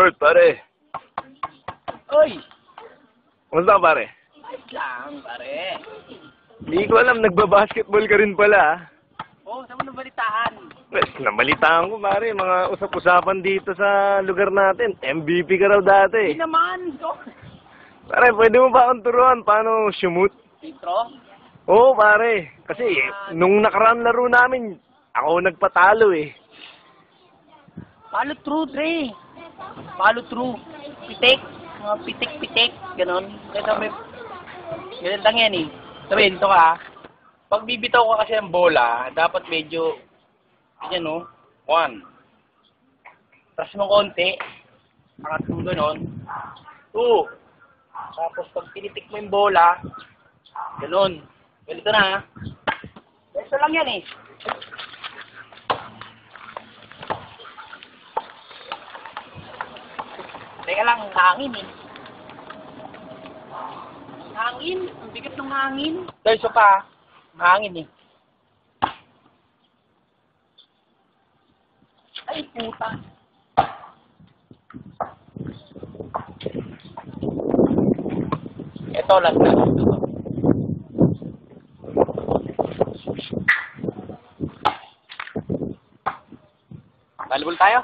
Bert, pare. Oy! Kumusta ka, pare? Ayos lang, pare. Hindi ko alam, nagbabasketball ka rin pala, ah. Oo, saan mo nabalitaan? Well, nabalitaan ko, pare, mga usap-usapan dito sa lugar natin. MVP ka raw dati. Hindi naman! So, Pare, pwede mo ba akong turuan paano shumut? intro? Oo, pare. Kasi nung nakaraan laro namin, ako nagpatalo eh. Follow through, Dre. Follow through. Pitik. Mga pitik-pitik. Ganon. Kaya may... Ganun lang yan eh. Sabihin, ito ka. Pag bibitaw ka kasi ng bola, dapat medyo... Yan o. 1. Tapos mo konti. Angat mo ganon. 2. Tapos pag tinitik mo yung bola, ganon. Ganito na ha. Ito lang yan eh. Teka lang, hangin eh. Hangin? Ang bigat ng hangin. Dahil isa pa, hangin eh. Ay, puta. Ito lang na. Volleyball tayo?